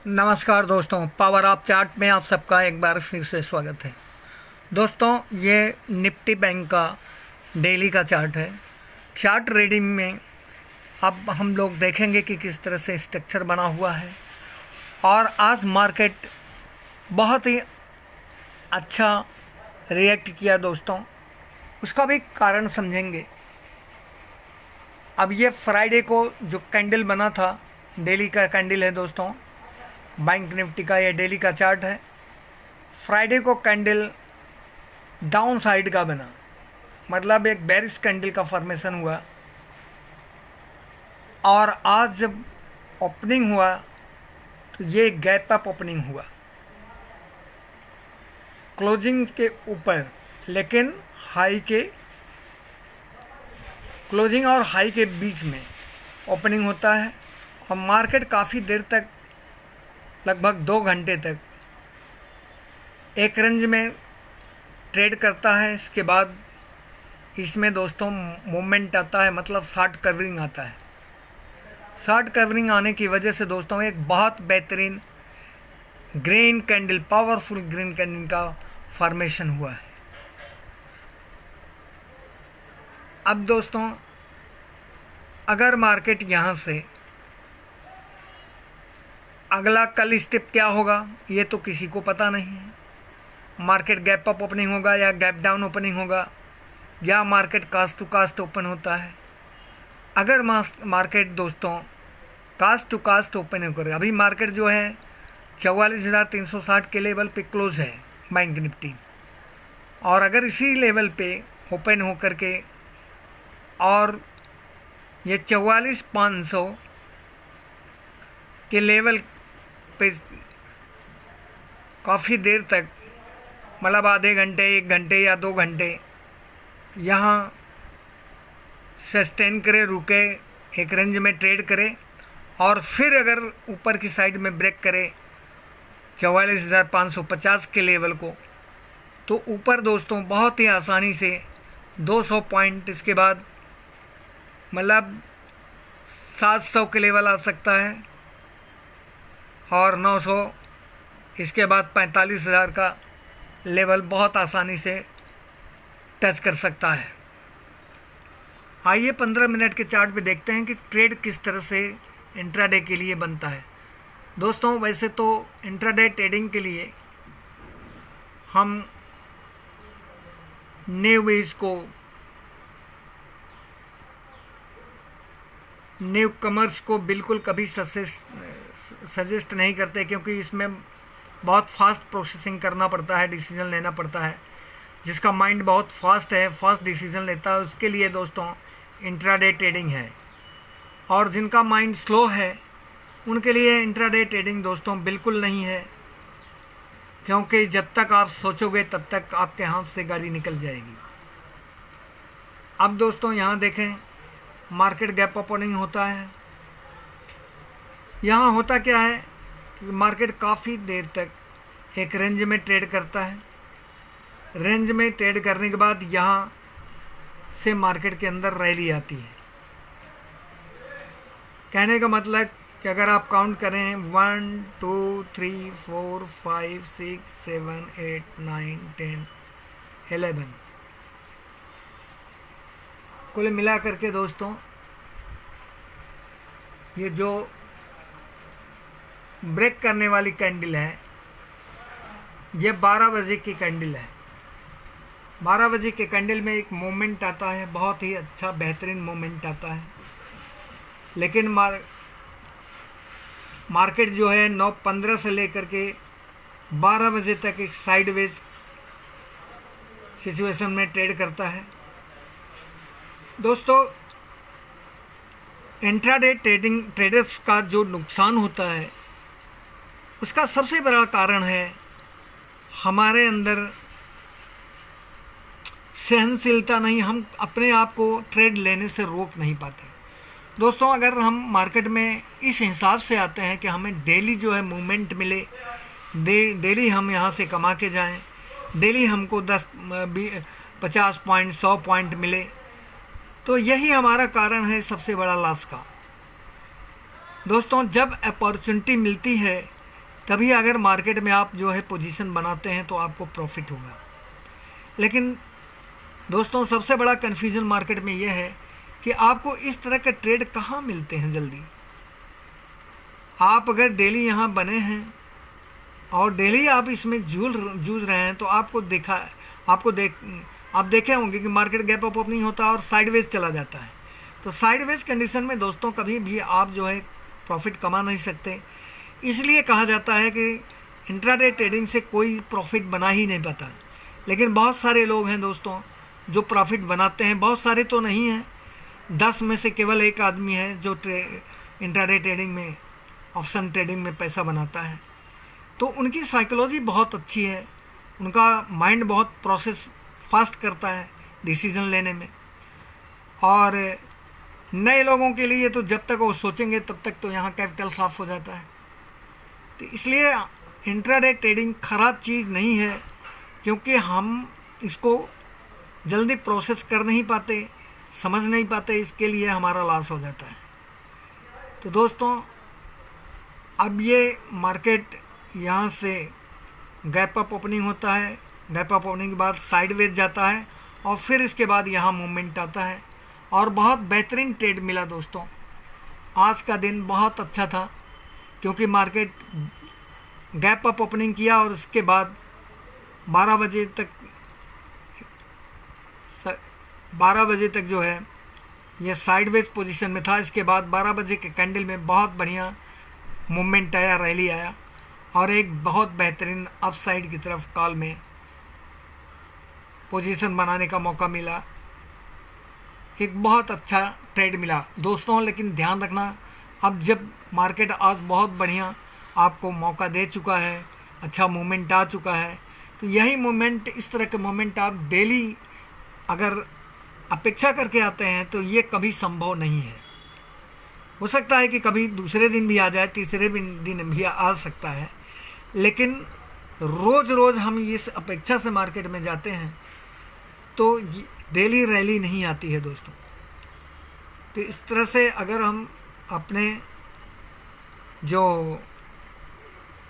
नमस्कार दोस्तों, power of chart में आप सबका एक बार फिर से स्वागत है। दोस्तों, ये निफ्टी बैंक का डेली का चार्ट है। चार्ट रीडिंग में अब हम लोग देखेंगे कि किस तरह से स्ट्रक्चर बना हुआ है। और आज मार्केट बहुत ही अच्छा रिएक्ट किया दोस्तों, उसका भी कारण समझेंगे। अब ये फ्राइडे को जो कैंडल बना था, डेली का कैंडल है दोस्तों, बैंक निफ्टी का ये डेली का चार्ट है। फ्राइडे को कैंडल डाउन साइड का बना, मतलब एक बेरिश कैंडल का फॉर्मेशन हुआ। और आज जब ओपनिंग हुआ तो ये गैप अप ओपनिंग हुआ क्लोजिंग के ऊपर, लेकिन हाई के क्लोजिंग और हाई के बीच में ओपनिंग होता है। और मार्केट काफ़ी देर तक, लगभग 2 घंटे तक एक रेंज में ट्रेड करता है। इसके बाद इसमें दोस्तों मूवमेंट आता है, मतलब शॉर्ट कवरिंग आता है। शॉर्ट कवरिंग आने की वजह से दोस्तों एक बहुत बेहतरीन green candle, powerful green candle का फॉर्मेशन हुआ है। अब दोस्तों अगर मार्केट यहाँ से अगला कल स्टेप क्या होगा ये तो किसी को पता नहीं है। मार्केट गैप अप ओपनिंग होगा या गैप डाउन ओपनिंग होगा, या market cost to cost open होता है। अगर मार्केट दोस्तों कास्ट टू कास्ट ओपन होकर, अभी मार्केट जो है 44,360 के लेवल पे क्लोज है बैंक निफ्टी, और अगर इसी लेवल पे ओपन होकर के और ये 44,500 के लेवल पे काफ़ी देर तक, मतलब आधे घंटे, 1 घंटे या 2 घंटे यहाँ सस्टेन करे, रुके, एक रेंज में ट्रेड करे, और फिर अगर ऊपर की साइड में ब्रेक करे 44,550 के लेवल को, तो ऊपर दोस्तों बहुत ही आसानी से 200 पॉइंट, इसके बाद मतलब 700 के लेवल आ सकता है, और 900, इसके बाद 45,000 का लेवल बहुत आसानी से टच कर सकता है। आइए 15 मिनट के चार्ट पे देखते हैं कि ट्रेड किस तरह से इंट्राडे के लिए बनता है। दोस्तों वैसे तो इंट्राडे ट्रेडिंग के लिए हम न्यू कमर्स को बिल्कुल कभी सजेस्ट नहीं करते, क्योंकि इसमें बहुत फास्ट प्रोसेसिंग करना पड़ता है, डिसीजन लेना पड़ता है। जिसका माइंड बहुत फास्ट है, फास्ट डिसीजन लेता है, उसके लिए दोस्तों इंट्राडे ट्रेडिंग है। और जिनका माइंड स्लो है उनके लिए इंट्राडे ट्रेडिंग दोस्तों बिल्कुल नहीं है, क्योंकि जब तक आप सोचोगे तब तक आपके हाथ से गाड़ी निकल जाएगी। अब दोस्तों यहाँ देखें, मार्केट गैप ओपनिंग होता है। यहाँ होता क्या है कि मार्केट काफ़ी देर तक एक रेंज में ट्रेड करता है। रेंज में ट्रेड करने के बाद यहाँ से मार्केट के अंदर रैली आती है। कहने का मतलब कि अगर आप काउंट करें 1 2 3 4 5 6 7 8 9 10 11, कुल मिला करके दोस्तों ये जो ब्रेक करने वाली कैंडल है, ये 12 बजे की कैंडल है। 12 बजे के कैंडल में एक मोमेंट आता है, बहुत ही अच्छा बेहतरीन मोमेंट आता है। लेकिन मार्केट जो है 9:15 से लेकर के 12 बजे तक एक साइडवेज सिचुएशन में ट्रेड करता है। दोस्तों इंट्राडे ट्रेडर्स का जो नुकसान होता है उसका सबसे बड़ा कारण है हमारे अंदर सहनशीलता नहीं, हम अपने आप को ट्रेड लेने से रोक नहीं पाते। दोस्तों अगर हम मार्केट में इस हिसाब से आते हैं कि हमें डेली जो है मूवमेंट मिले, डेली हम यहाँ से कमा के जाएं, डेली हमको 10 50 पॉइंट 100 पॉइंट मिले, तो यही हमारा कारण है सबसे बड़ा लॉस का। दोस्तों जब अपॉर्चुनिटी मिलती है तभी अगर मार्केट में आप जो है पोजीशन बनाते हैं तो आपको प्रॉफिट होगा। लेकिन दोस्तों सबसे बड़ा कन्फ्यूजन मार्केट में यह है कि आपको इस तरह के ट्रेड कहाँ मिलते हैं जल्दी। आप अगर डेली यहाँ बने हैं और डेली आप इसमें जूझ रहे हैं तो आप देखे होंगे कि मार्केट गैप अप ओपनिंग होता है और साइडवेज चला जाता है। तो साइडवेज कंडीशन में दोस्तों कभी भी आप जो है प्रॉफिट कमा नहीं सकते। इसलिए कहा जाता है कि इंट्राडे ट्रेडिंग से कोई प्रॉफिट बना ही नहीं पाता। लेकिन बहुत सारे लोग हैं दोस्तों जो प्रॉफिट बनाते हैं, बहुत सारे तो नहीं हैं, 10 में से केवल एक आदमी है जो इंट्राडे ट्रेडिंग में, ऑप्शन ट्रेडिंग में पैसा बनाता है। तो उनकी साइकोलॉजी बहुत अच्छी है, उनका माइंड बहुत प्रोसेस फास्ट करता है डिसीज़न लेने में। और नए लोगों के लिए तो जब तक वो सोचेंगे तब तक तो यहाँ कैपिटल साफ हो जाता है। तो इसलिए इंट्राडे ट्रेडिंग ख़राब चीज़ नहीं है, क्योंकि हम इसको जल्दी प्रोसेस कर नहीं पाते, समझ नहीं पाते, इसके लिए हमारा लॉस हो जाता है। तो दोस्तों अब ये मार्केट यहाँ से गैप अप ओपनिंग होता है, गैप अप ओपनिंग के बाद साइडवेज जाता है और फिर इसके बाद यहाँ मूवमेंट आता है और बहुत बेहतरीन ट्रेड मिला दोस्तों। आज का दिन बहुत अच्छा था क्योंकि मार्केट गैप अप ओपनिंग किया और उसके बाद 12 बजे तक जो है ये साइडवेज पोजीशन में था। इसके बाद 12 बजे के कैंडल में बहुत बढ़िया मूवमेंट आया, रैली आया और एक बहुत बेहतरीन अपसाइड की तरफ कॉल में पोजीशन बनाने का मौका मिला। एक बहुत अच्छा ट्रेड मिला दोस्तों। लेकिन ध्यान रखना, अब जब मार्केट आज बहुत बढ़िया आपको मौका दे चुका है, अच्छा मूवमेंट आ चुका है, तो यही मूवमेंट, इस तरह के मूवमेंट आप डेली अगर अपेक्षा करके आते हैं तो ये कभी संभव नहीं है। हो सकता है कि कभी दूसरे दिन भी आ जाए, तीसरे दिन भी आ सकता है, लेकिन रोज़ रोज़ हम इस अपेक्षा से मार्केट में जाते हैं तो डेली रैली नहीं आती है दोस्तों। तो इस तरह से अगर हम अपने जो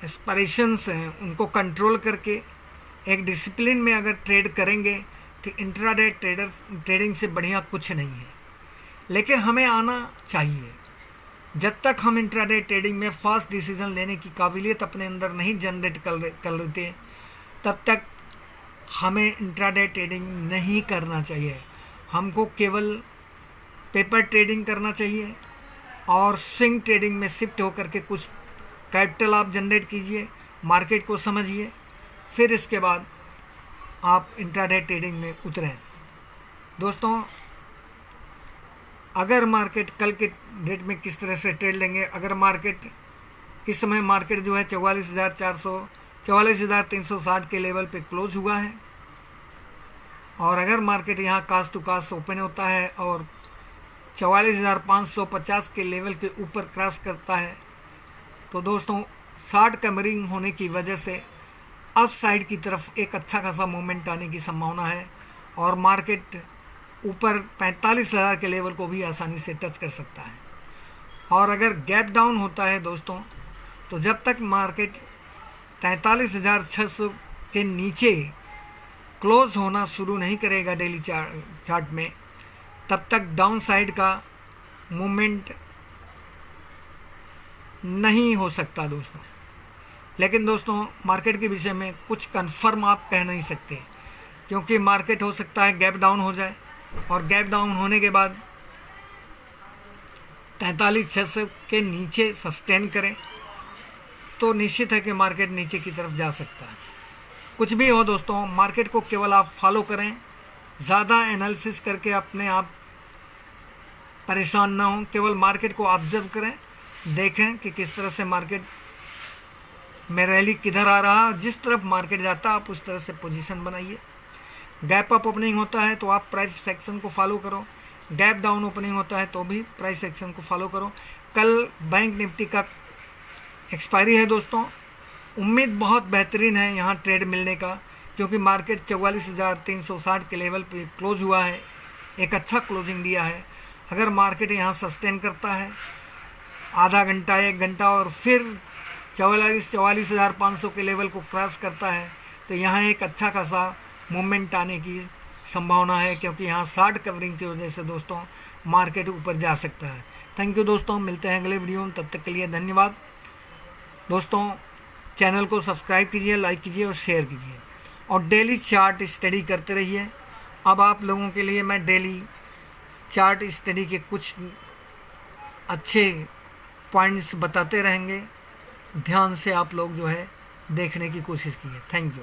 एस्पिरेशंस हैं उनको कंट्रोल करके एक डिसिप्लिन में अगर ट्रेड करेंगे तो इंट्राडे ट्रेडिंग से बढ़िया कुछ नहीं है। लेकिन हमें आना चाहिए। जब तक हम इंट्राडे ट्रेडिंग में फास्ट डिसीजन लेने की काबिलियत अपने अंदर नहीं जनरेट कर लेते तब तक हमें इंट्राडे ट्रेडिंग नहीं करना चाहिए। हमको केवल पेपर ट्रेडिंग करना चाहिए और स्विंग ट्रेडिंग में शिफ्ट होकर के कुछ कैपिटल आप जनरेट कीजिए, मार्केट को समझिए, फिर इसके बाद आप इंट्राडे ट्रेडिंग में उतरें। दोस्तों अगर मार्केट कल के डेट में किस तरह से ट्रेड लेंगे, अगर मार्केट इस समय मार्केट जो है 44,360 के लेवल पे क्लोज हुआ है और अगर मार्केट यहाँ कास्ट टू कास्ट ओपन होता है और 44,550 के लेवल के ऊपर क्रॉस करता है तो दोस्तों शॉर्ट कवरिंग होने की वजह से अप साइड की तरफ एक अच्छा खासा मूवमेंट आने की संभावना है और मार्केट ऊपर 45,000 के लेवल को भी आसानी से टच कर सकता है। और अगर गैप डाउन होता है दोस्तों तो जब तक मार्केट 43,600 के नीचे क्लोज होना शुरू नहीं करेगा डेली चार्ट में, तब तक डाउन साइड का मूवमेंट नहीं हो सकता दोस्तों। लेकिन दोस्तों मार्केट के विषय में कुछ कंफर्म आप कह नहीं सकते, क्योंकि मार्केट हो सकता है गैप डाउन हो जाए और गैप डाउन होने के बाद 43,600 के नीचे सस्टेन करें तो निश्चित है कि मार्केट नीचे की तरफ जा सकता है। कुछ भी हो दोस्तों, मार्केट को केवल आप फॉलो करें, ज़्यादा एनालिसिस करके अपने आप परेशान ना हो। केवल मार्केट को ऑब्जर्व करें, देखें कि किस तरह से मार्केट में रैली किधर आ रहा है, जिस तरफ मार्केट जाता है आप उस तरह से पोजीशन बनाइए। गैप अप ओपनिंग होता है तो आप प्राइस सेक्शन को फॉलो करो, गैप डाउन ओपनिंग होता है तो भी प्राइस सेक्शन को फॉलो करो। कल बैंक निफ्टी का एक्सपायरी है दोस्तों, उम्मीद बहुत बेहतरीन है यहाँ ट्रेड मिलने का, क्योंकि मार्केट 44,360 के लेवल पे क्लोज हुआ है, एक अच्छा क्लोजिंग दिया है। अगर मार्केट यहाँ सस्टेन करता है आधा घंटा 1 घंटा और फिर 44,500 के लेवल को क्रॉस करता है तो यहाँ एक अच्छा खासा मूवमेंट आने की संभावना है, क्योंकि यहाँ शॉर्ट कवरिंग की वजह से दोस्तों मार्केट ऊपर जा सकता है। थैंक यू दोस्तों, मिलते हैं अगले वीडियो में, तब तक के लिए धन्यवाद। दोस्तों चैनल को सब्सक्राइब कीजिए, लाइक कीजिए और शेयर कीजिए और डेली चार्ट स्टडी करते रहिए। अब आप लोगों के लिए मैं डेली चार्ट स्टडी के कुछ अच्छे पॉइंट्स बताते रहेंगे, ध्यान से आप लोग जो है देखने की कोशिश कीजिए। Thank you.